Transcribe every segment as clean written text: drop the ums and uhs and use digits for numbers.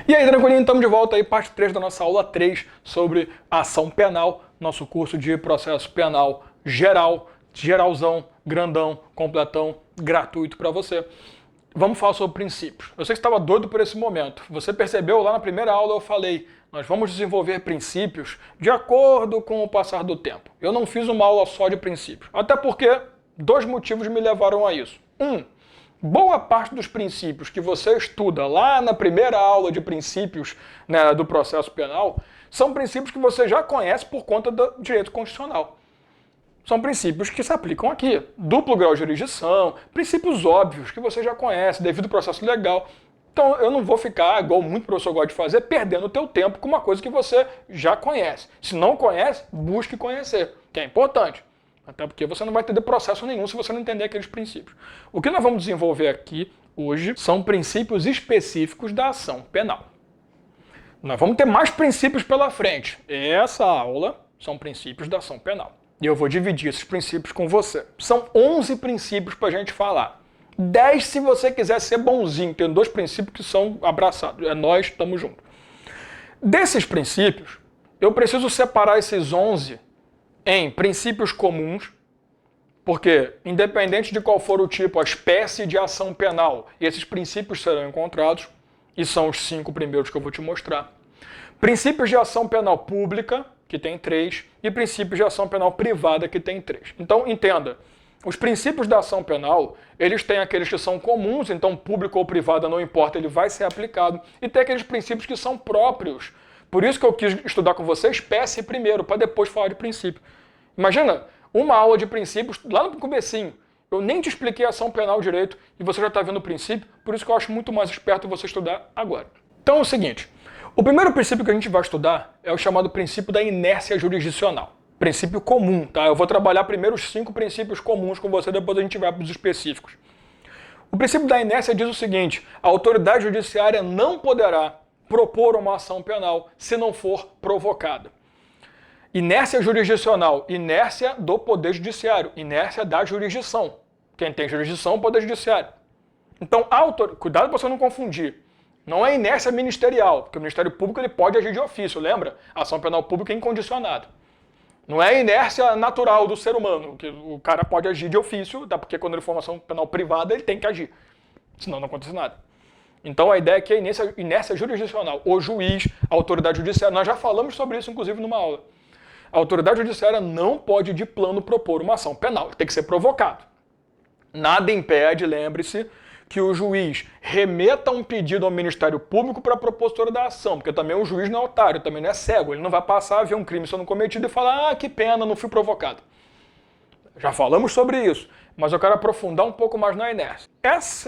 E aí, tranquilinho, estamos de volta aí, parte 3 da nossa aula 3 sobre ação penal, nosso curso de processo penal geral, geralzão, grandão, completão, gratuito para você. Vamos falar sobre princípios. Eu sei que você estava doido por esse momento. Você percebeu lá na primeira aula eu falei, nós vamos desenvolver princípios de acordo com o passar do tempo. Eu não fiz uma aula só de princípios, até porque dois motivos me levaram a isso. Boa parte dos princípios que você estuda lá na primeira aula de princípios, né, do processo penal são princípios que você já conhece por conta do direito constitucional. São princípios que se aplicam aqui. Duplo grau de jurisdição, princípios óbvios que você já conhece, devido ao processo legal. Então eu não vou ficar, igual muito professor gosta de fazer, perdendo o teu tempo com uma coisa que você já conhece. Se não conhece, busque conhecer, que é importante. Até porque você não vai entender processo nenhum se você não entender aqueles princípios. O que nós vamos desenvolver aqui hoje são princípios específicos da ação penal. Nós vamos ter mais princípios pela frente. Essa aula são princípios da ação penal. E eu vou dividir esses princípios com você. São 11 princípios para a gente falar. 10 se você quiser ser bonzinho. Tem 2 princípios que são abraçados. É nós, estamos juntos. Desses princípios, eu preciso separar esses 11 em princípios comuns, porque independente de qual for o tipo, a espécie de ação penal, esses princípios serão encontrados, e são os 5 primeiros que eu vou te mostrar. Princípios de ação penal pública, que tem 3, e princípios de ação penal privada, que tem 3. Então, entenda, os princípios da ação penal, eles têm aqueles que são comuns, então público ou privada não importa, ele vai ser aplicado, e tem aqueles princípios que são próprios. Por isso que eu quis estudar com você espécie primeiro, para depois falar de princípio. Imagina, uma aula de princípios, lá no comecinho, eu nem te expliquei a ação penal direito, e você já está vendo o princípio, por isso que eu acho muito mais esperto você estudar agora. Então é o seguinte, o primeiro princípio que a gente vai estudar é o chamado princípio da inércia jurisdicional. Princípio comum, tá? Eu vou trabalhar primeiro os 5 princípios comuns com você, depois a gente vai para os específicos. O princípio da inércia diz o seguinte, a autoridade judiciária não poderá propor uma ação penal se não for provocada. Inércia jurisdicional, inércia do Poder Judiciário, inércia da jurisdição. Quem tem jurisdição é o Poder Judiciário. Então, cuidado para você não confundir. Não é inércia ministerial, porque o Ministério Público ele pode agir de ofício, lembra? A ação penal pública é incondicionada. Não é inércia natural do ser humano, que o cara pode agir de ofício, até porque quando ele for uma ação penal privada, ele tem que agir. Senão não acontece nada. Então a ideia aqui é inércia jurisdicional. O juiz, a autoridade judiciária, nós já falamos sobre isso inclusive numa aula. A autoridade judiciária não pode de plano propor uma ação penal, tem que ser provocado. Nada impede, lembre-se, que o juiz remeta um pedido ao Ministério Público para a propositura da ação, porque também o juiz não é otário, também não é cego, ele não vai passar a ver um crime sendo cometido e falar, que pena, não fui provocado. Já falamos sobre isso, mas eu quero aprofundar um pouco mais na inércia.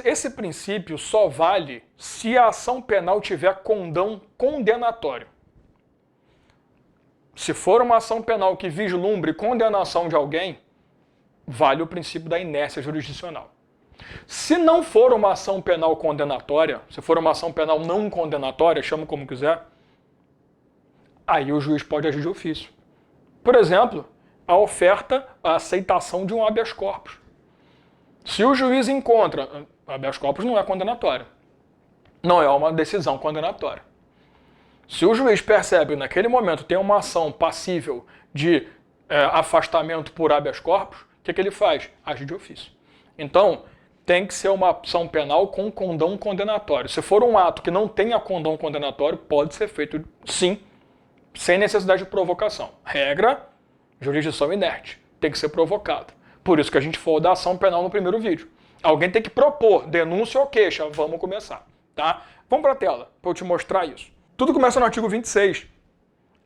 Esse princípio só vale se a ação penal tiver condão condenatório. Se for uma ação penal que vislumbre condenação de alguém, vale o princípio da inércia jurisdicional. Se não for uma ação penal condenatória, se for uma ação penal não condenatória, chama como quiser, aí o juiz pode agir de ofício. Por exemplo, a oferta, a aceitação de um habeas corpus. Se o juiz encontra, habeas corpus não é condenatório, não é uma decisão condenatória. Se o juiz percebe que naquele momento tem uma ação passível de afastamento por habeas corpus, o que ele faz? Age de ofício. Então, tem que ser uma ação penal com condão condenatório. Se for um ato que não tenha condão condenatório, pode ser feito, sim, sem necessidade de provocação. Regra, jurisdição inerte. Tem que ser provocado. Por isso que a gente falou da ação penal no primeiro vídeo. Alguém tem que propor denúncia ou queixa. Vamos começar, tá? Vamos para a tela, para eu te mostrar isso. Tudo começa no artigo 26.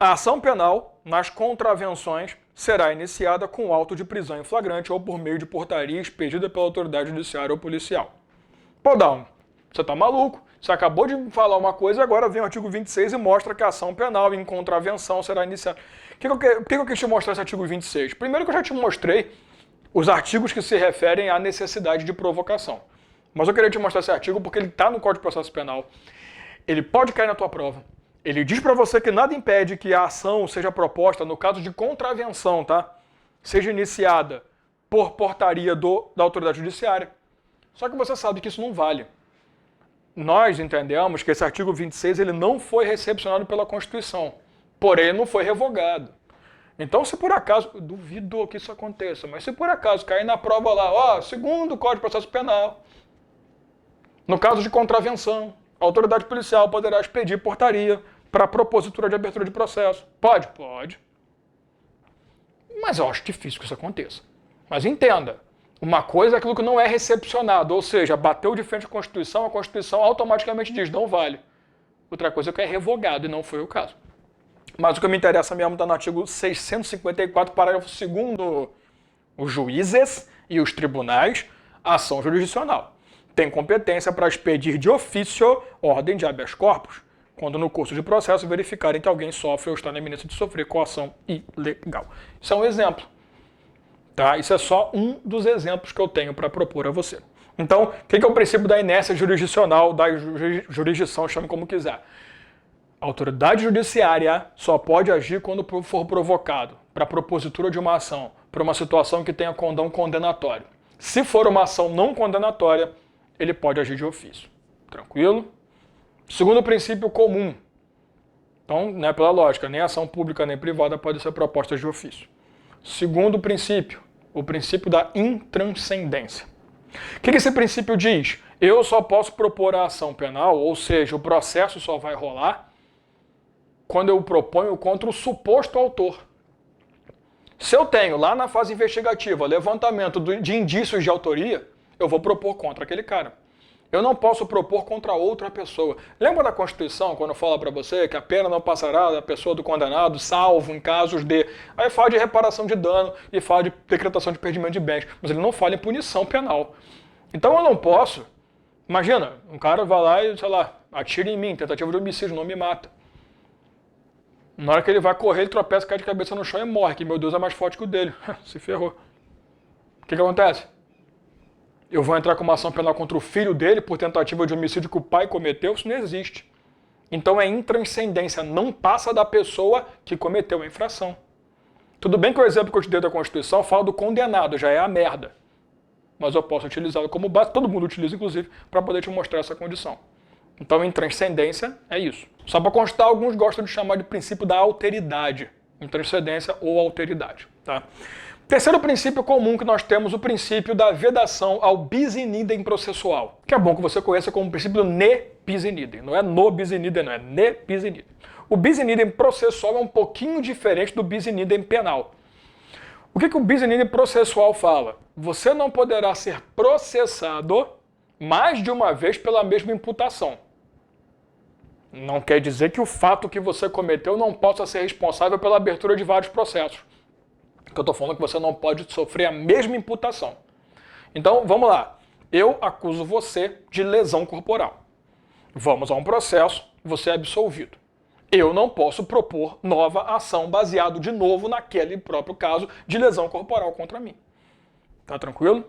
A ação penal, nas contravenções, será iniciada com auto de prisão em flagrante ou por meio de portaria expedida pela autoridade judiciária ou policial. Pô, Dalmo, você tá maluco? Você acabou de falar uma coisa e agora vem o artigo 26 e mostra que a ação penal em contravenção será iniciada. Por que eu quis te mostrar esse artigo 26? Primeiro que eu já te mostrei os artigos que se referem à necessidade de provocação. Mas eu queria te mostrar esse artigo porque ele está no Código de Processo Penal. Ele pode cair na tua prova. Ele diz para você que nada impede que a ação seja proposta, no caso de contravenção, tá? Seja iniciada por portaria da autoridade judiciária. Só que você sabe que isso não vale. nós entendemos que esse artigo 26 ele não foi recepcionado pela Constituição, porém ele não foi revogado. Então, se por acaso, eu duvido que isso aconteça, mas se por acaso cair na prova lá, ó, segundo o Código de Processo Penal, no caso de contravenção, a autoridade policial poderá expedir portaria para propositura de abertura de processo. Pode? Pode. Mas eu acho difícil que isso aconteça. Mas entenda, uma coisa é aquilo que não é recepcionado, ou seja, bateu de frente à Constituição, a Constituição automaticamente diz, não vale. Outra coisa é que é revogado, e não foi o caso. Mas o que me interessa mesmo está no artigo 654, parágrafo 2º. Os juízes e os tribunais, ação jurisdicional, têm competência para expedir de ofício ordem de habeas corpus, quando no curso de processo verificarem que alguém sofre ou está na iminência de sofrer coação ilegal. Isso é um exemplo. Tá? Isso é só um dos exemplos que eu tenho para propor a você. Então, o que é o princípio da inércia jurisdicional, da jurisdição, chame como quiser? A autoridade judiciária só pode agir quando for provocado para a propositura de uma ação, para uma situação que tenha condão condenatório. Se for uma ação não condenatória, ele pode agir de ofício. Tranquilo? Segundo princípio comum. Então, né, pela lógica, nem ação pública nem privada pode ser proposta de ofício. Segundo princípio, o princípio da intranscendência. O que esse princípio diz? Eu só posso propor a ação penal, ou seja, o processo só vai rolar quando eu proponho contra o suposto autor. Se eu tenho lá na fase investigativa levantamento de indícios de autoria, eu vou propor contra aquele cara. Eu não posso propor contra outra pessoa. Lembra da Constituição, quando fala para você que a pena não passará da pessoa do condenado, salvo em casos de... Aí fala de reparação de dano e fala de decretação de perdimento de bens, mas ele não fala em punição penal. Então eu não posso... Imagina, um cara vai lá e, sei lá, atira em mim, tentativa de homicídio, não me mata. Na hora que ele vai correr, ele tropeça, cai de cabeça no chão e morre, que meu Deus é mais forte que o dele. Se ferrou. O que acontece? Eu vou entrar com uma ação penal contra o filho dele por tentativa de homicídio que o pai cometeu? Isso não existe. Então é intranscendência, não passa da pessoa que cometeu a infração. Tudo bem que o exemplo que eu te dei da Constituição fala do condenado, já é a merda. Mas eu posso utilizá-lo como base, todo mundo utiliza inclusive, para poder te mostrar essa condição. Então, intranscendência é isso. Só para constar, alguns gostam de chamar de princípio da alteridade. Intranscendência ou alteridade. Tá? Terceiro princípio comum que nós temos, o princípio da vedação ao bis in idem processual. Que é bom que você conheça como princípio ne bis in idem. Não é no bis in idem, não é ne bis in idem. O bis in idem processual é um pouquinho diferente do bis in idem penal. O que o bis in idem processual fala? Você não poderá ser processado mais de uma vez pela mesma imputação. Não quer dizer que o fato que você cometeu não possa ser responsável pela abertura de vários processos. O que eu estou falando é que você não pode sofrer a mesma imputação. Então, vamos lá. Eu acuso você de lesão corporal. Vamos a um processo, você é absolvido. Eu não posso propor nova ação baseado de novo naquele próprio caso de lesão corporal contra mim. Tá tranquilo?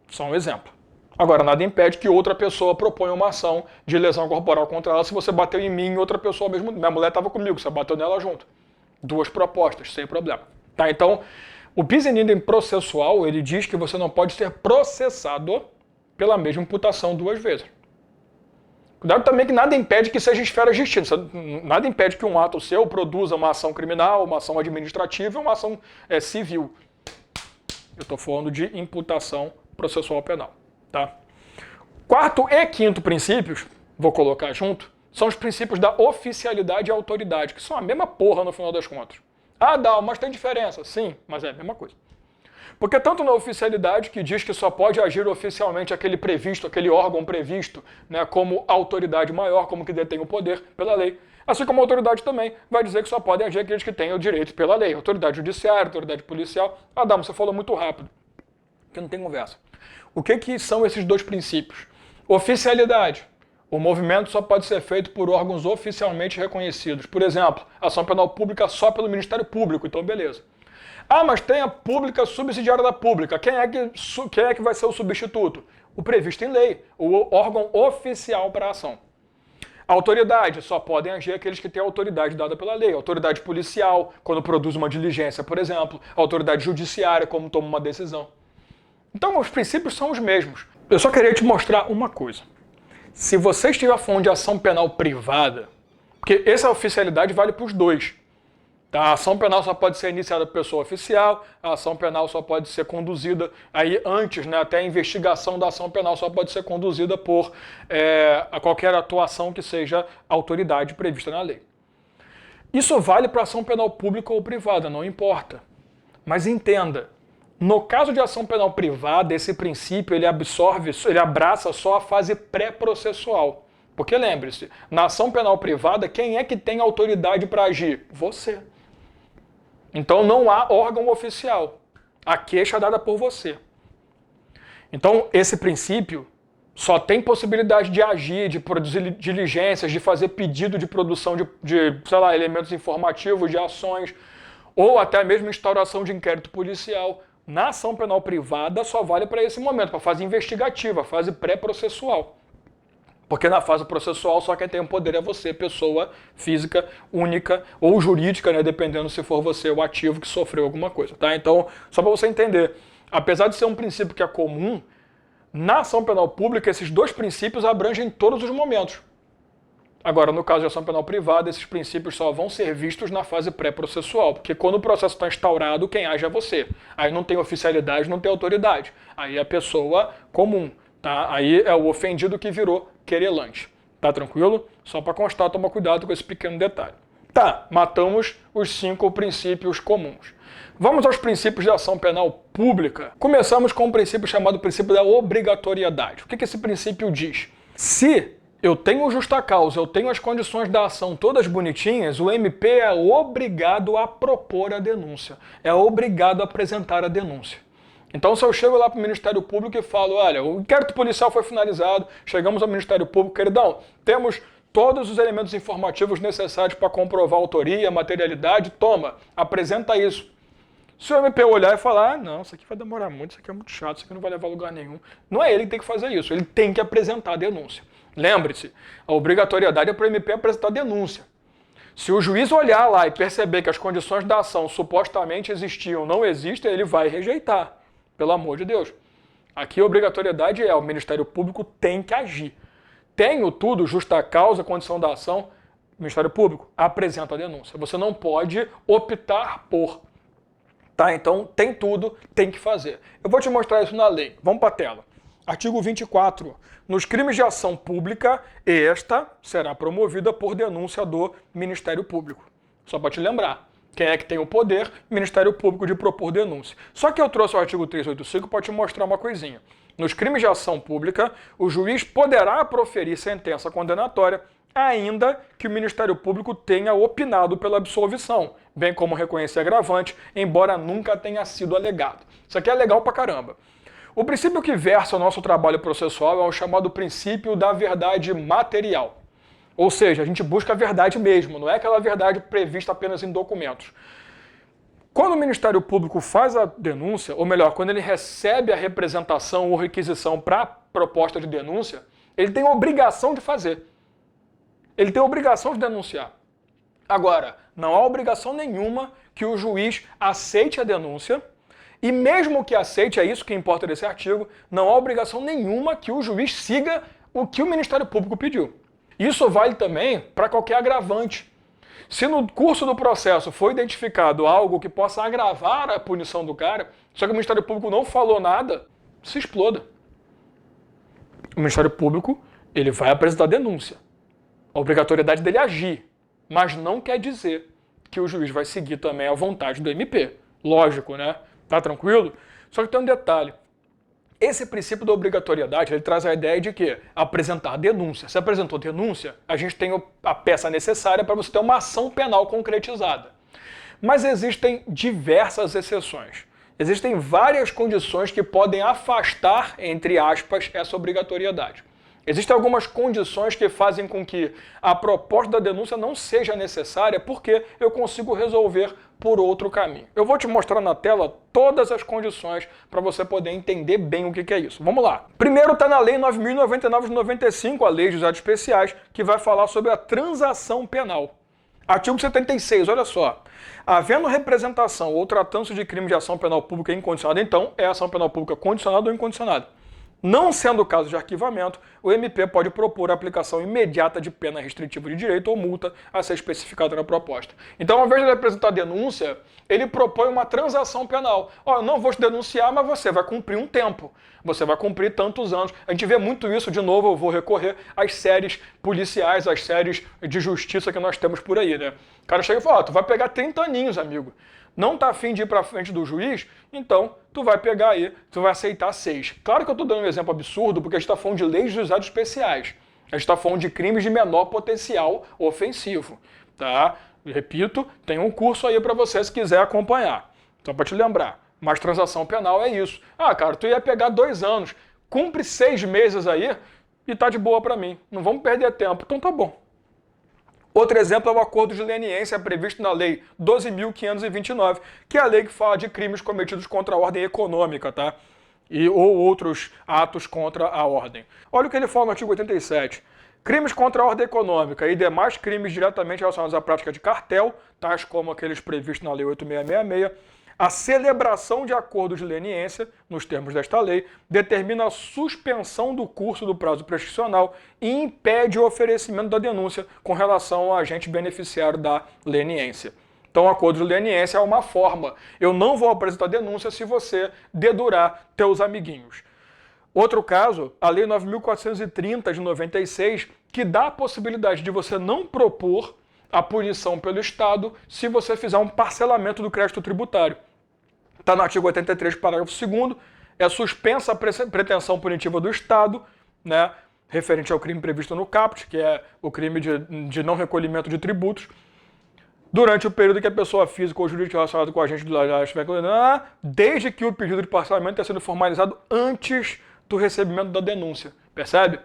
Só um exemplo. Agora, nada impede que outra pessoa proponha uma ação de lesão corporal contra ela se você bateu em mim e outra pessoa mesmo. Minha mulher estava comigo, você bateu nela junto. Duas propostas, sem problema. Tá? Então, o bis in idem processual, ele diz que você não pode ser processado pela mesma imputação duas vezes. Cuidado também que nada impede que seja esfera justiça. Nada impede que um ato seu produza uma ação criminal, uma ação administrativa e uma ação civil. Eu estou falando de imputação processual penal. Tá? Quarto e quinto princípios, vou colocar junto, são os princípios da oficialidade e autoridade, que são a mesma porra no final das contas. Ah, Dal, mas tem diferença. Sim, mas é a mesma coisa. Porque tanto na oficialidade, que diz que só pode agir oficialmente aquele previsto, aquele órgão previsto, né, como autoridade maior, como que detém o poder pela lei, assim como a autoridade também vai dizer que só podem agir aqueles que têm o direito pela lei. Autoridade judiciária, autoridade policial. Ah, Dal, você falou muito rápido, que não tem conversa. O que são esses dois princípios? Oficialidade. O movimento só pode ser feito por órgãos oficialmente reconhecidos. Por exemplo, ação penal pública só pelo Ministério Público, então beleza. Ah, mas tem a pública subsidiária da pública. Quem é que vai ser o substituto? O previsto em lei, o órgão oficial para a ação. A autoridade, só podem agir aqueles que têm a autoridade dada pela lei. A autoridade policial, quando produz uma diligência, por exemplo. A autoridade judiciária, como toma uma decisão. Então, os princípios são os mesmos. Eu só queria te mostrar uma coisa. Se você estiver falando de ação penal privada, porque essa oficialidade vale para os dois. Tá? A ação penal só pode ser iniciada por pessoa oficial, a ação penal só pode ser conduzida, aí antes, né, até a investigação da ação penal só pode ser conduzida por a qualquer atuação que seja autoridade prevista na lei. Isso vale para ação penal pública ou privada, não importa. Mas entenda, no caso de ação penal privada, esse princípio ele abraça só a fase pré-processual. Porque lembre-se, na ação penal privada, quem é que tem autoridade para agir? Você. Então não há órgão oficial. A queixa é dada por você. Então esse princípio só tem possibilidade de agir, de produzir diligências, de fazer pedido de produção de sei lá, elementos informativos, de ações, ou até mesmo instauração de inquérito policial. Na ação penal privada só vale para esse momento, para a fase investigativa, a fase pré-processual. Porque na fase processual só quem tem o poder é você, pessoa física, única ou jurídica, né, dependendo se for você o ativo que sofreu alguma coisa. Tá? Então, só para você entender, apesar de ser um princípio que é comum, na ação penal pública esses dois princípios abrangem todos os momentos. Agora, no caso de ação penal privada, esses princípios só vão ser vistos na fase pré-processual, porque quando o processo está instaurado, quem age é você. Aí não tem oficialidade, não tem autoridade. Aí é a pessoa comum. Tá? Aí é o ofendido que virou querelante. Tá tranquilo? Só para constar, toma cuidado com esse pequeno detalhe. Tá, matamos os 5 princípios comuns. Vamos aos princípios de ação penal pública. Começamos com um princípio chamado princípio da obrigatoriedade. O que esse princípio diz? Se eu tenho justa causa, eu tenho as condições da ação todas bonitinhas, o MP é obrigado a propor a denúncia. É obrigado a apresentar a denúncia. Então, se eu chego lá para o Ministério Público e falo, olha, o inquérito policial foi finalizado, chegamos ao Ministério Público, queridão, temos todos os elementos informativos necessários para comprovar a autoria, a materialidade, toma, apresenta isso. Se o MP olhar e falar, não, isso aqui vai demorar muito, isso aqui é muito chato, isso aqui não vai levar a lugar nenhum, não é ele que tem que fazer isso, ele tem que apresentar a denúncia. Lembre-se, a obrigatoriedade é para o MP apresentar a denúncia. Se o juiz olhar lá e perceber que as condições da ação supostamente existiam, não existem, ele vai rejeitar. Pelo amor de Deus. Aqui a obrigatoriedade é, o Ministério Público tem que agir. Tenho tudo, justa causa, condição da ação, o Ministério Público apresenta a denúncia. Você não pode optar por. Tá? Então tem tudo, tem que fazer. Eu vou te mostrar isso na lei. Vamos para a tela. Artigo 24. Nos crimes de ação pública, esta será promovida por denúncia do Ministério Público. Só para te lembrar. Quem é que tem o poder? Ministério Público de propor denúncia. Só que eu trouxe o artigo 385 para te mostrar uma coisinha. Nos crimes de ação pública, o juiz poderá proferir sentença condenatória, ainda que o Ministério Público tenha opinado pela absolvição, bem como reconhecer agravante, embora nunca tenha sido alegado. Isso aqui é legal pra caramba. O princípio que versa o nosso trabalho processual é o chamado princípio da verdade material. Ou seja, a gente busca a verdade mesmo, não é aquela verdade prevista apenas em documentos. Quando o Ministério Público faz a denúncia, ou melhor, quando ele recebe a representação ou requisição para a proposta de denúncia, ele tem a obrigação de fazer. Ele tem a obrigação de denunciar. Agora, não há obrigação nenhuma que o juiz aceite a denúncia, e mesmo que aceite, é isso que importa desse artigo, não há obrigação nenhuma que o juiz siga o que o Ministério Público pediu. Isso vale também para qualquer agravante. Se no curso do processo foi identificado algo que possa agravar a punição do cara, só que o Ministério Público não falou nada, se exploda. O Ministério Público ele vai apresentar denúncia. A obrigatoriedade dele é agir, mas não quer dizer que o juiz vai seguir também a vontade do MP. Lógico, né? Tá tranquilo? Só que tem um detalhe. Esse princípio da obrigatoriedade, ele traz a ideia de que apresentar denúncia. Se apresentou denúncia, a gente tem a peça necessária para você ter uma ação penal concretizada. Mas existem diversas exceções. Existem várias condições que podem afastar, entre aspas, essa obrigatoriedade. Existem algumas condições que fazem com que a proposta da denúncia não seja necessária porque eu consigo resolver por outro caminho. Eu vou te mostrar na tela todas as condições para você poder entender bem o que é isso. Vamos lá. Primeiro está na Lei 9.099 de 95, a Lei dos Atos Especiais, que vai falar sobre a transação penal. Artigo 76, olha só. Havendo representação ou tratando-se de crime de ação penal pública incondicionada, então é ação penal pública condicionada ou incondicionada. Não sendo o caso de arquivamento, o MP pode propor a aplicação imediata de pena restritiva de direito ou multa a ser especificada na proposta. Então, ao invés de ele apresentar denúncia, ele propõe uma transação penal. Ó, eu não vou te denunciar, mas você vai cumprir um tempo. Você vai cumprir tantos anos. A gente vê muito isso, de novo, eu vou recorrer às séries policiais, às séries de justiça que nós temos por aí, né? O cara chega e fala, ó, tu vai pegar 30 aninhos, amigo. Não tá afim de ir para frente do juiz, então tu vai pegar aí, tu vai aceitar 6. Claro que eu estou dando um exemplo absurdo, porque a gente está falando de leis de juizados especiais. A gente está falando de crimes de menor potencial ofensivo, tá? Repito, tem um curso aí para você se quiser acompanhar. Só para te lembrar. Mas transação penal é isso. Ah, cara, tu ia pegar 2 anos, cumpre 6 meses aí e tá de boa para mim. Não vamos perder tempo. Então tá bom. Outro exemplo é o acordo de leniência previsto na Lei 12.529, que é a lei que fala de crimes cometidos contra a ordem econômica, tá? Ou outros atos contra a ordem. Olha o que ele fala no artigo 87. Crimes contra a ordem econômica e demais crimes diretamente relacionados à prática de cartel, tais como aqueles previstos na Lei 8.666, a celebração de acordo de leniência, nos termos desta lei, determina a suspensão do curso do prazo prescricional e impede o oferecimento da denúncia com relação ao agente beneficiário da leniência. Então, o acordo de leniência é uma forma. Eu não vou apresentar denúncia se você dedurar teus amiguinhos. Outro caso, a Lei 9.430 de 96, que dá a possibilidade de você não propor a punição pelo Estado se você fizer um parcelamento do crédito tributário. Está no artigo 83, parágrafo 2º, é suspensa a pretensão punitiva do Estado, né, referente ao crime previsto no caput, que é o crime de não recolhimento de tributos, durante o período que a pessoa física ou jurídica relacionada com o agente do desde que o pedido de parcelamento tenha sido formalizado antes do recebimento da denúncia, percebe?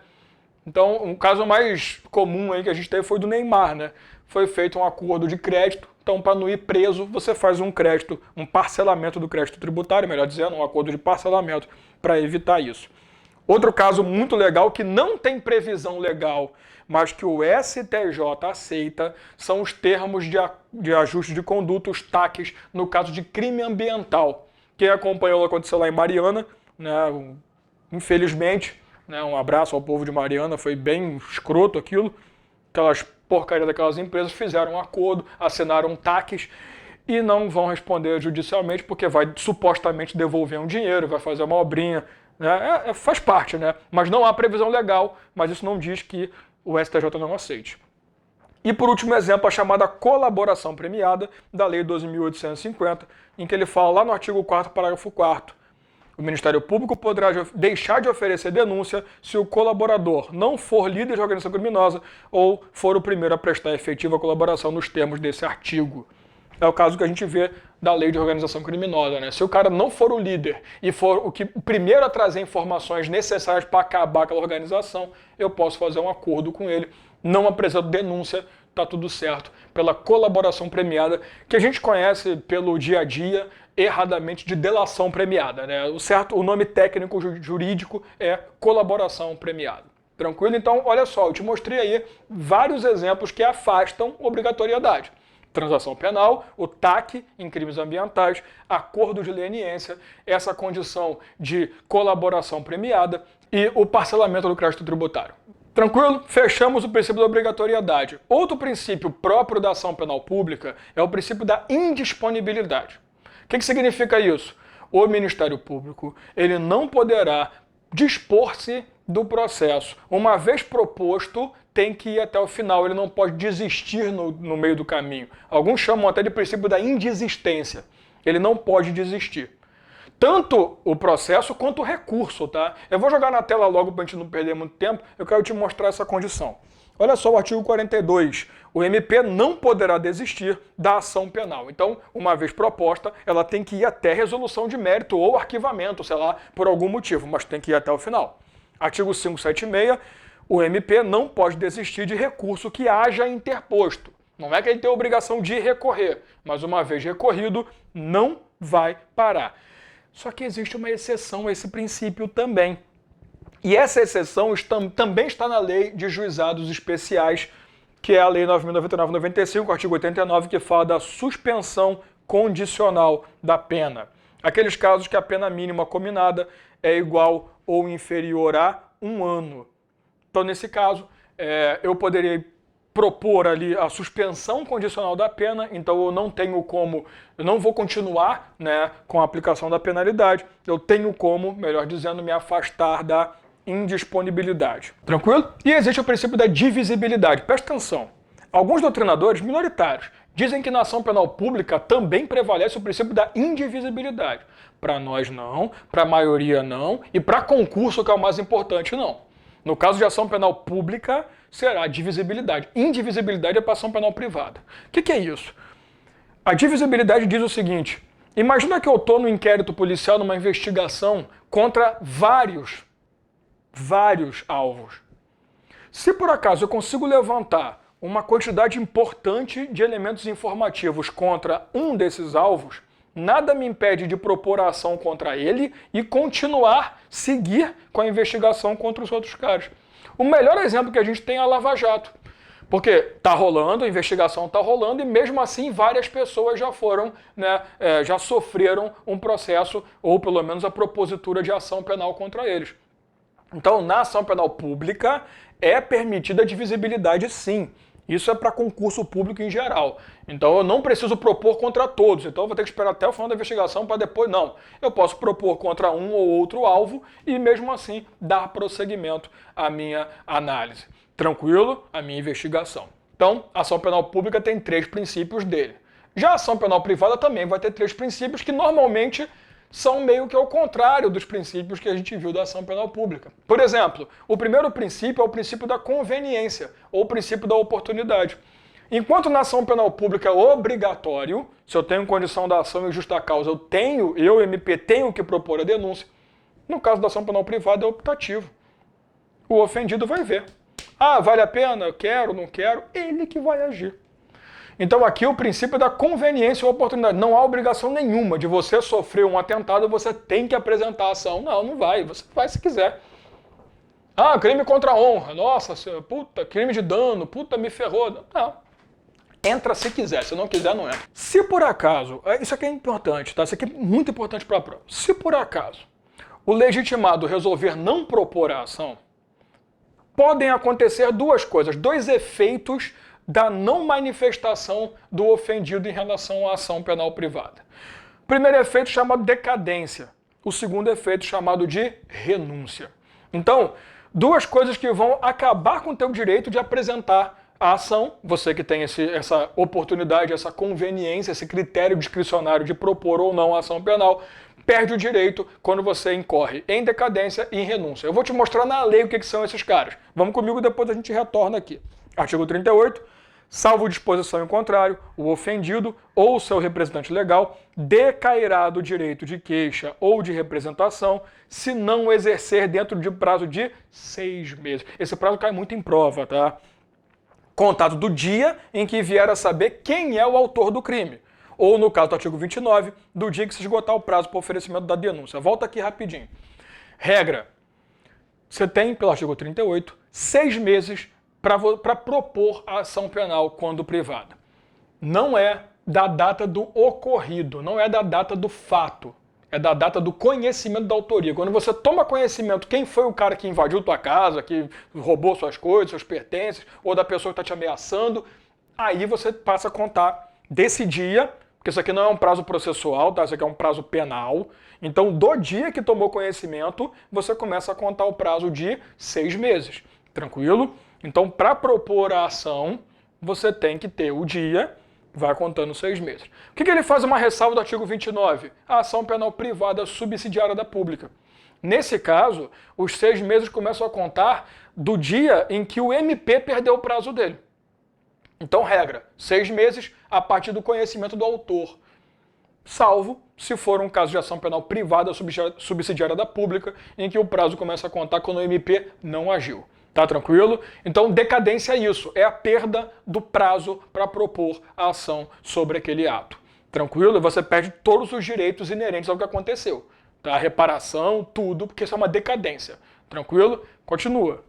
Então, um caso mais comum aí que a gente teve foi do Neymar, né? Foi feito um acordo de crédito, então para não ir preso, você faz um crédito, um parcelamento do crédito tributário, melhor dizendo, um acordo de parcelamento para evitar isso. Outro caso muito legal que não tem previsão legal, mas que o STJ aceita, são os termos de ajuste de conduta, os TACs, no caso de crime ambiental. Quem acompanhou o que aconteceu lá em Mariana, né, infelizmente, né, um abraço ao povo de Mariana, foi bem escroto aquilo, aquelas porcaria daquelas empresas fizeram um acordo, assinaram TACs e não vão responder judicialmente porque vai supostamente devolver um dinheiro, vai fazer uma obrinha, né? Faz parte, né? Mas não há previsão legal, mas isso não diz que o STJ não aceite. E por último exemplo, a chamada colaboração premiada da Lei 12.850, em que ele fala lá no artigo 4º, parágrafo 4º, o Ministério Público poderá deixar de oferecer denúncia se o colaborador não for líder de organização criminosa ou for o primeiro a prestar efetiva colaboração nos termos desse artigo. É o caso que a gente vê da lei de organização criminosa, né? Se o cara não for o líder e for o primeiro a trazer informações necessárias para acabar aquela organização, eu posso fazer um acordo com ele, não apresento denúncia, tá tudo certo, pela colaboração premiada, que a gente conhece pelo dia a dia, erradamente, de delação premiada, né? O nome técnico jurídico é colaboração premiada. Tranquilo? Então, olha só, eu te mostrei aí vários exemplos que afastam obrigatoriedade. Transação penal, o TAC em crimes ambientais, acordo de leniência, essa condição de colaboração premiada e o parcelamento do crédito tributário. Tranquilo? Fechamos o princípio da obrigatoriedade. Outro princípio próprio da ação penal pública é o princípio da indisponibilidade. O que significa isso? O Ministério Público ele não poderá dispor-se do processo. Uma vez proposto, tem que ir até o final. Ele não pode desistir no meio do caminho. Alguns chamam até de princípio da indesistência. Ele não pode desistir. Tanto o processo quanto o recurso, tá? Eu vou jogar na tela logo para a gente não perder muito tempo. Eu quero te mostrar essa condição. Olha só o artigo 42. O MP não poderá desistir da ação penal. Então, uma vez proposta, ela tem que ir até resolução de mérito ou arquivamento, sei lá, por algum motivo, mas tem que ir até o final. Artigo 576. O MP não pode desistir de recurso que haja interposto. Não é que ele tem a obrigação de recorrer, mas uma vez recorrido, não vai parar. Só que existe uma exceção a esse princípio também. E essa exceção também está na Lei de Juizados Especiais, que é a Lei 9.099/95, artigo 89, que fala da suspensão condicional da pena. Aqueles casos que a pena mínima combinada é igual ou inferior a 1 ano. Então, nesse caso, eu poderia propor ali a suspensão condicional da pena, então eu não vou continuar, né, com a aplicação da penalidade, eu tenho como, melhor dizendo, me afastar da indisponibilidade. Tranquilo? E existe o princípio da divisibilidade. Presta atenção. Alguns doutrinadores minoritários dizem que na ação penal pública também prevalece o princípio da indivisibilidade. Para nós não, para a maioria não, e para concurso, que é o mais importante, não. No caso de ação penal pública, será divisibilidade. Indivisibilidade é para ação penal privada. O que é isso? A divisibilidade diz o seguinte: imagina que eu estou no inquérito policial, numa investigação contra vários alvos. Se por acaso eu consigo levantar uma quantidade importante de elementos informativos contra um desses alvos, nada me impede de propor a ação contra ele e seguir com a investigação contra os outros caras. O melhor exemplo que a gente tem é a Lava Jato. Porque está rolando, a investigação está rolando, e mesmo assim várias pessoas já foram, né, já sofreram um processo, ou pelo menos a propositura de ação penal contra eles. Então, na ação penal pública, é permitida a divisibilidade, sim. Isso é para concurso público em geral. Então eu não preciso propor contra todos. Então eu vou ter que esperar até o final da investigação para depois. Não. Eu posso propor contra um ou outro alvo e mesmo assim dar prosseguimento à minha análise. Tranquilo? A minha investigação. Então, a ação penal pública tem 3 princípios dele. Já a ação penal privada também vai ter 3 princípios que normalmente são meio que ao contrário dos princípios que a gente viu da ação penal pública. Por exemplo, o primeiro princípio é o princípio da conveniência, ou o princípio da oportunidade. Enquanto na ação penal pública é obrigatório, se eu tenho condição da ação em justa causa, eu, MP, tenho que propor a denúncia. No caso da ação penal privada é optativo. O ofendido vai ver. Ah, vale a pena? Eu quero, não quero? Ele que vai agir. Então aqui o princípio da conveniência ou oportunidade. Não há obrigação nenhuma de você sofrer um atentado, você tem que apresentar a ação. Não, não vai. Você vai se quiser. Ah, crime contra a honra. Nossa, puta, crime de dano. Puta, me ferrou. Não. Entra se quiser. Se não quiser, não entra. Se por acaso, isso aqui é importante, tá? Isso aqui é muito importante para a prova. Se por acaso o legitimado resolver não propor a ação, podem acontecer 2 coisas, 2 efeitos da não manifestação do ofendido em relação à ação penal privada. O primeiro efeito chamado decadência, o segundo efeito chamado de renúncia. Então, 2 coisas que vão acabar com o teu direito de apresentar a ação, você que tem essa oportunidade, essa conveniência, esse critério discricionário de propor ou não a ação penal, perde o direito quando você incorre em decadência e em renúncia. Eu vou te mostrar na lei o que são esses caras. Vamos comigo, depois a gente retorna aqui. Artigo 38. Salvo disposição em contrário, o ofendido ou seu representante legal decairá do direito de queixa ou de representação se não exercer dentro de prazo de 6 meses. Esse prazo cai muito em prova, tá? Contado do dia em que vier a saber quem é o autor do crime. Ou, no caso do artigo 29, do dia que se esgotar o prazo para oferecimento da denúncia. Volta aqui rapidinho. Regra. Você tem, pelo artigo 38, 6 meses para propor a ação penal quando privada. Não é da data do ocorrido, não é da data do fato, é da data do conhecimento da autoria. Quando você toma conhecimento quem foi o cara que invadiu tua casa, que roubou suas coisas, seus pertences, ou da pessoa que está te ameaçando, aí você passa a contar desse dia, porque isso aqui não é um prazo processual, tá? Isso aqui é um prazo penal. Então, do dia que tomou conhecimento, você começa a contar o prazo de 6 meses. Tranquilo? Então, para propor a ação, você tem que ter o dia, vai contando 6 meses. O que ele faz uma ressalva do artigo 29? A ação penal privada subsidiária da pública. Nesse caso, os 6 meses começam a contar do dia em que o MP perdeu o prazo dele. Então, regra, 6 meses a partir do conhecimento do autor. Salvo se for um caso de ação penal privada subsidiária da pública, em que o prazo começa a contar quando o MP não agiu. Tá tranquilo? Então, decadência é isso, é a perda do prazo para propor a ação sobre aquele ato. Tranquilo? Você perde todos os direitos inerentes ao que aconteceu. Tá? Reparação, tudo, porque isso é uma decadência. Tranquilo? Continua.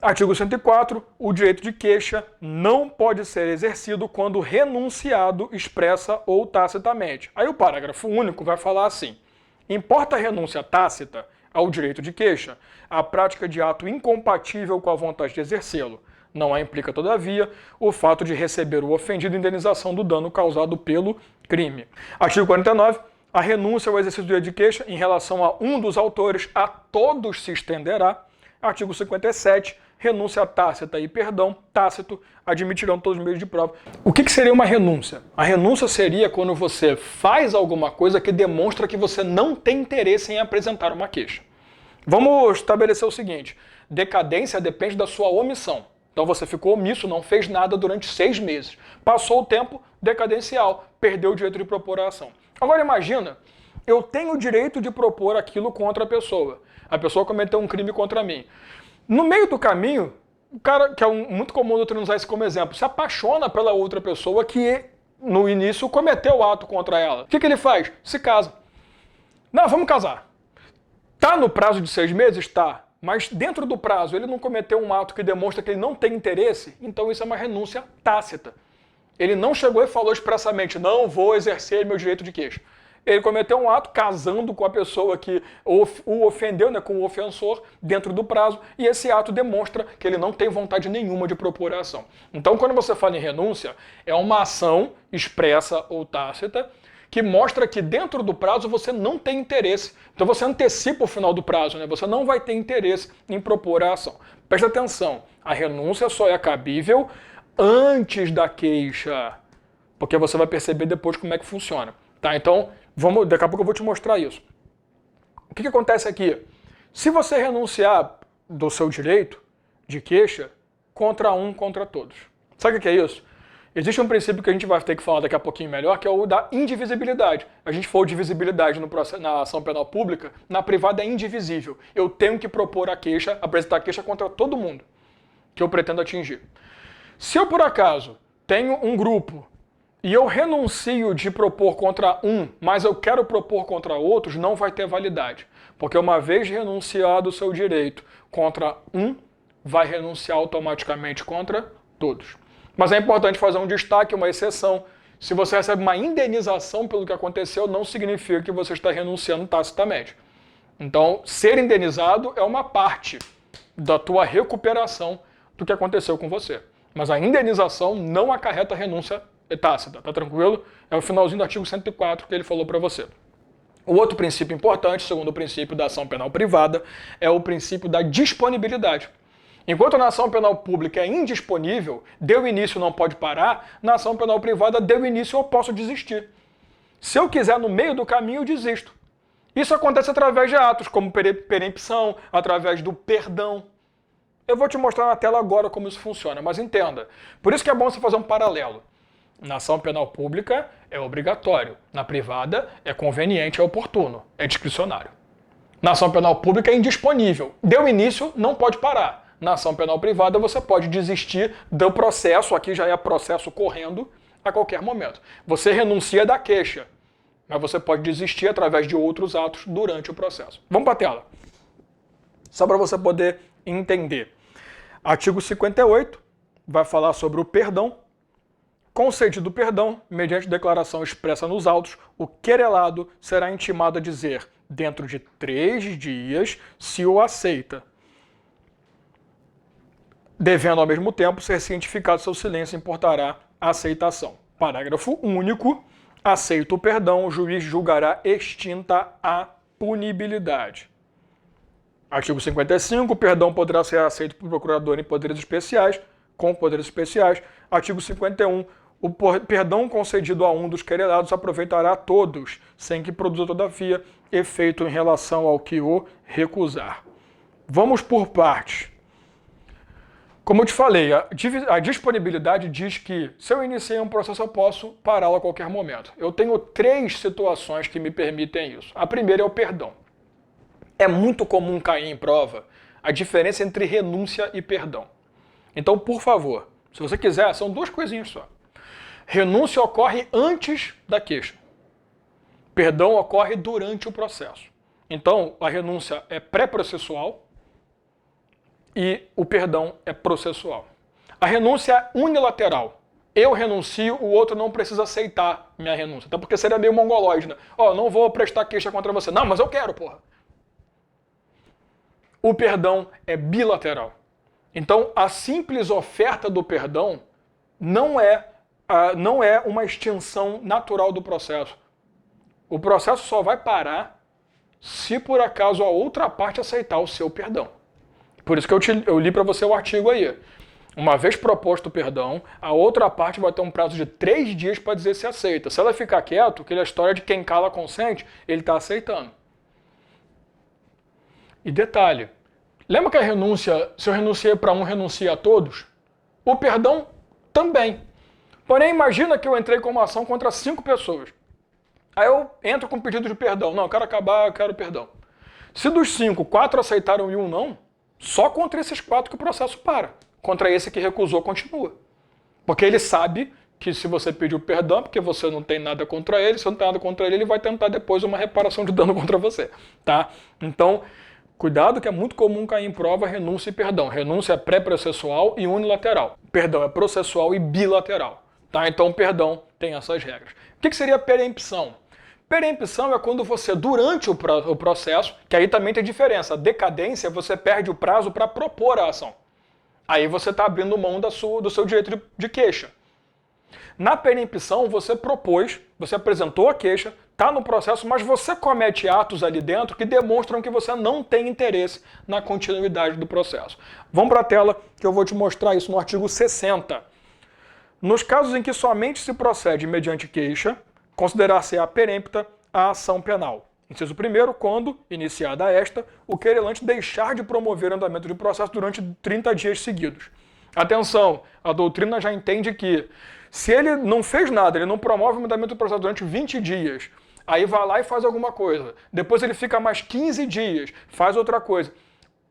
Artigo 104. O direito de queixa não pode ser exercido quando renunciado expressa ou tacitamente. Aí o parágrafo único vai falar assim: importa a renúncia tácita ao direito de queixa a prática de ato incompatível com a vontade de exercê-lo. Não a implica, todavia, o fato de receber o ofendido indenização do dano causado pelo crime. Artigo 49. A renúncia ao exercício do direito de queixa em relação a um dos autores a todos se estenderá. Artigo 57. Renúncia tácita e perdão tácito admitirão todos os meios de prova. O que seria uma renúncia? A renúncia seria quando você faz alguma coisa que demonstra que você não tem interesse em apresentar uma queixa. Vamos estabelecer o seguinte: decadência depende da sua omissão. Então você ficou omisso, não fez nada durante 6 meses. Passou o tempo decadencial, perdeu o direito de propor a ação. Agora imagina, eu tenho o direito de propor aquilo contra a pessoa. A pessoa cometeu um crime contra mim. No meio do caminho, o cara, que é muito comum eu usar isso como exemplo, se apaixona pela outra pessoa que no início cometeu o ato contra ela. O que ele faz? Se casa. Não, vamos casar. Tá no prazo de 6 meses? Tá. Mas dentro do prazo ele não cometeu um ato que demonstra que ele não tem interesse, então isso é uma renúncia tácita. Ele não chegou e falou expressamente, não vou exercer meu direito de queixa. Ele cometeu um ato casando com a pessoa que o ofendeu, né, com o ofensor, dentro do prazo, e esse ato demonstra que ele não tem vontade nenhuma de propor a ação. Então, quando você fala em renúncia, é uma ação expressa ou tácita que mostra que dentro do prazo você não tem interesse. Então você antecipa o final do prazo, né? Você não vai ter interesse em propor a ação. Presta atenção, a renúncia só é cabível antes da queixa, porque você vai perceber depois como é que funciona. Tá? Então, daqui a pouco eu vou te mostrar isso. O que acontece aqui? Se você renunciar do seu direito de queixa, contra todos. Sabe o que é isso? Existe um princípio que a gente vai ter que falar daqui a pouquinho melhor, que é o da indivisibilidade. A gente falou de divisibilidade na ação penal pública, na privada é indivisível. Eu tenho que propor a queixa, apresentar a queixa contra todo mundo que eu pretendo atingir. Se eu, por acaso, tenho um grupo e eu renuncio de propor contra um, mas eu quero propor contra outros, não vai ter validade. Porque uma vez renunciado o seu direito contra um, vai renunciar automaticamente contra todos. Mas é importante fazer um destaque, uma exceção. Se você recebe uma indenização pelo que aconteceu, não significa que você está renunciando tacitamente. Então, ser indenizado é uma parte da tua recuperação do que aconteceu com você. Mas a indenização não acarreta renúncia tácita, tá tranquilo? É o finalzinho do artigo 104 que ele falou para você. O outro princípio importante, segundo o princípio da ação penal privada, é o princípio da disponibilidade. Enquanto na ação penal pública é indisponível, deu início não pode parar, na ação penal privada deu início eu posso desistir. Se eu quiser no meio do caminho, eu desisto. Isso acontece através de atos como perempção, através do perdão. Eu vou te mostrar na tela agora como isso funciona, mas entenda. Por isso que é bom você fazer um paralelo. Na ação penal pública é obrigatório, na privada é conveniente, é oportuno, é discricionário. Na ação penal pública é indisponível, deu início, não pode parar. Na ação penal privada você pode desistir do processo, aqui já é processo correndo, a qualquer momento. Você renuncia da queixa, mas você pode desistir através de outros atos durante o processo. Vamos para a tela. Só para você poder entender. Artigo 58 vai falar sobre o perdão. Concedido o perdão, mediante declaração expressa nos autos, o querelado será intimado a dizer, dentro de 3 dias, se o aceita, devendo ao mesmo tempo ser cientificado seu silêncio importará a aceitação. Parágrafo único. Aceito o perdão, o juiz julgará extinta a punibilidade. Artigo 55. O perdão poderá ser aceito por procurador em poderes especiais, com poderes especiais. Artigo 51. O perdão concedido a um dos querelados aproveitará a todos, sem que produza, todavia, efeito em relação ao que o recusar. Vamos por partes. Como eu te falei, a disponibilidade diz que se eu iniciei um processo, eu posso pará-lo a qualquer momento. Eu tenho 3 situações que me permitem isso. A primeira é o perdão. É muito comum cair em prova a diferença entre renúncia e perdão. Então, por favor, se você quiser, são 2 coisinhas só. Renúncia ocorre antes da queixa. Perdão ocorre durante o processo. Então, a renúncia é pré-processual e o perdão é processual. A renúncia é unilateral. Eu renuncio, o outro não precisa aceitar minha renúncia. Até porque seria meio mongolóide, né? Ó, não vou prestar queixa contra você. Não, mas eu quero, porra. o perdão é bilateral. Então, a simples oferta do perdão não é uma extinção natural do processo. O processo só vai parar se por acaso a outra parte aceitar o seu perdão. Por isso que eu li para você o artigo aí. Uma vez proposto o perdão, a outra parte vai ter um prazo de 3 dias para dizer se aceita. Se ela ficar quieto, aquela história de quem cala consente, ele está aceitando. E detalhe, lembra que a renúncia, se eu renunciei para um, renunciei a todos? O perdão também. Porém, imagina que eu entrei com uma ação contra 5 pessoas. Aí eu entro com pedido de perdão. Não, eu quero acabar, eu quero perdão. Se dos 5, 4 aceitaram e 1 não, só contra esses 4 que o processo para. Contra esse que recusou, continua. Porque ele sabe que se você pediu perdão, porque você não tem nada contra ele, se não tem nada contra ele, ele vai tentar depois uma reparação de dano contra você. Tá? Então, cuidado que é muito comum cair em prova renúncia e perdão. Renúncia é pré-processual e unilateral. Perdão é processual e bilateral. Tá? Então, o perdão tem essas regras. O que seria perempção? Perempção é quando você, durante o processo, que aí também tem diferença, a decadência, você perde o prazo para propor a ação. Aí você está abrindo mão do seu direito de queixa. Na perempção, você propôs, você apresentou a queixa, está no processo, mas você comete atos ali dentro que demonstram que você não tem interesse na continuidade do processo. Vamos para a tela que eu vou te mostrar isso no artigo 60. Nos casos em que somente se procede mediante queixa, considerar-se-á perempta a ação penal. Inciso 1º, quando, iniciada esta, o querelante deixar de promover o andamento de processo durante 30 dias seguidos. Atenção, a doutrina já entende que se ele não fez nada, ele não promove o andamento do processo durante 20 dias, aí vai lá e faz alguma coisa, depois ele fica mais 15 dias, faz outra coisa.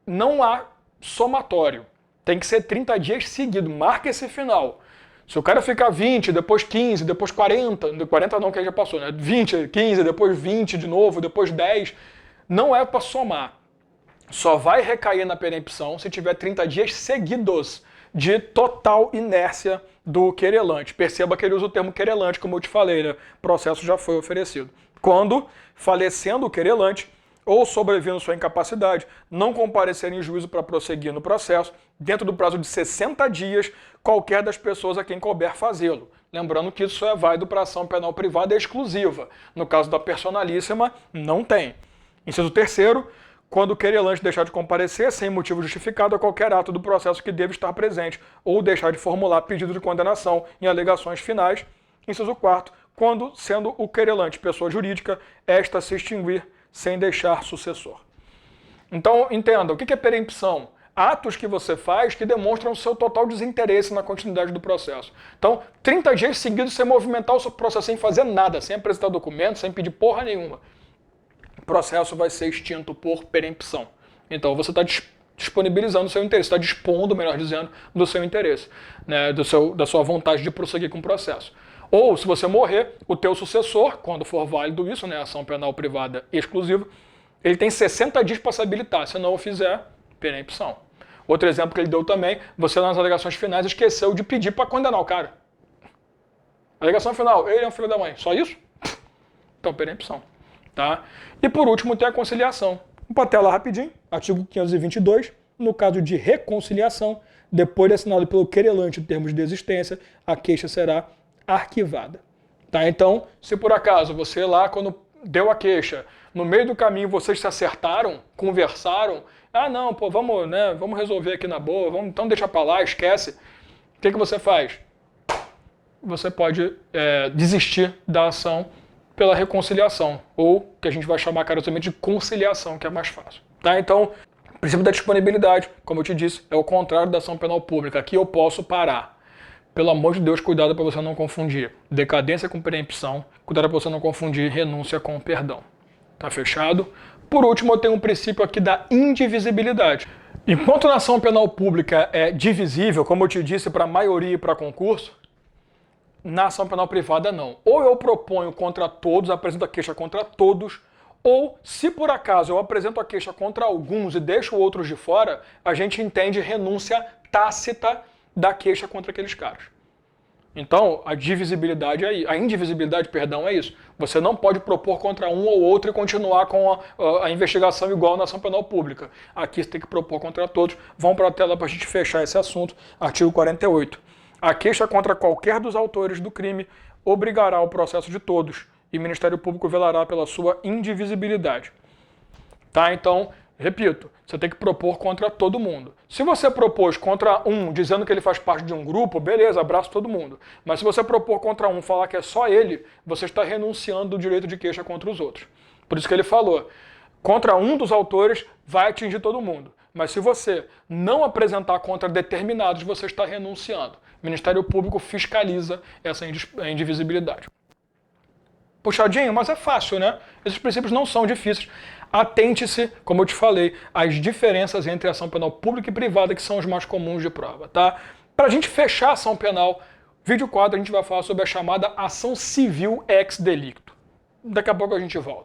Não há somatório, tem que ser 30 dias seguidos, marca esse final. Se o cara ficar 20, depois 15, depois 40, 40 não que ele já passou, né? 20, 15, depois 20 de novo, depois 10, não é para somar. Só vai recair na perempção se tiver 30 dias seguidos de total inércia do querelante. Perceba que ele usa o termo querelante, como eu te falei, né? O processo já foi oferecido. Quando, falecendo o querelante, ou sobrevindo sua incapacidade, não comparecer em juízo para prosseguir no processo, dentro do prazo de 60 dias, qualquer das pessoas a quem couber fazê-lo. Lembrando que isso é válido para ação penal privada exclusiva. No caso da personalíssima, não tem. Inciso 3º, quando o querelante deixar de comparecer sem motivo justificado a qualquer ato do processo que deve estar presente, ou deixar de formular pedido de condenação em alegações finais. Inciso 4º, quando, sendo o querelante pessoa jurídica, esta se extinguir sem deixar sucessor. Então, entenda, o que é perempção? Atos que você faz que demonstram o seu total desinteresse na continuidade do processo. Então, 30 dias seguidos você movimentar o seu processo sem fazer nada, sem apresentar documento, sem pedir porra nenhuma. O processo vai ser extinto por perempção. Então, você está disponibilizando o seu interesse, está dispondo, melhor dizendo, do seu interesse, né, da sua vontade de prosseguir com o processo. Ou, se você morrer, o teu sucessor, quando for válido isso, né, ação penal privada exclusiva, ele tem 60 dias para se habilitar. Se não o fizer, perempção. Outro exemplo que ele deu também, você nas alegações finais esqueceu de pedir para condenar o cara. Alegação final, ele é um filho da mãe. Só isso? Então, perempção. Tá? E por último, tem a conciliação. Vamos para a tela rapidinho, artigo 522, no caso de reconciliação, depois de assinado pelo querelante em termos de desistência, a queixa será arquivada. Tá? Então, se por acaso você lá, quando deu a queixa, no meio do caminho vocês se acertaram, conversaram, não, pô, vamos resolver aqui na boa, então deixa pra lá, esquece. O que você faz? Você pode desistir da ação pela reconciliação, ou que a gente vai chamar carinhosamente de conciliação, que é mais fácil. Tá? Então, o princípio da disponibilidade, como eu te disse, é o contrário da ação penal pública. Aqui eu posso parar. Pelo amor de Deus, cuidado para você não confundir decadência com perempção, cuidado para você não confundir renúncia com perdão. Tá fechado? Por último, eu tenho um princípio aqui da indivisibilidade. Enquanto na ação penal pública é divisível, como eu te disse, para a maioria e para concurso, na ação penal privada não. Ou eu proponho contra todos, apresento a queixa contra todos, ou, se por acaso eu apresento a queixa contra alguns e deixo outros de fora, a gente entende renúncia tácita da queixa contra aqueles caras. Então, a divisibilidade é a indivisibilidade, perdão, é isso. Você não pode propor contra um ou outro e continuar com a investigação igual na ação penal pública. Aqui você tem que propor contra todos. Vamos para a tela para a gente fechar esse assunto. Artigo 48. A queixa contra qualquer dos autores do crime obrigará o processo de todos e o Ministério Público velará pela sua indivisibilidade. Tá? Então, repito, você tem que propor contra todo mundo. Se você propôs contra um, dizendo que ele faz parte de um grupo, beleza, abraço todo mundo. Mas se você propor contra um, falar que é só ele, você está renunciando do direito de queixa contra os outros. Por isso que ele falou, contra um dos autores vai atingir todo mundo. Mas se você não apresentar contra determinados, você está renunciando. O Ministério Público fiscaliza essa indivisibilidade. Puxadinho, mas é fácil, né? Esses princípios não são difíceis. Atente-se, como eu te falei, às diferenças entre ação penal pública e privada, que são os mais comuns de prova, tá? Para a gente fechar a ação penal, vídeo 4 a gente vai falar sobre a chamada ação civil ex delicto. Daqui a pouco a gente volta.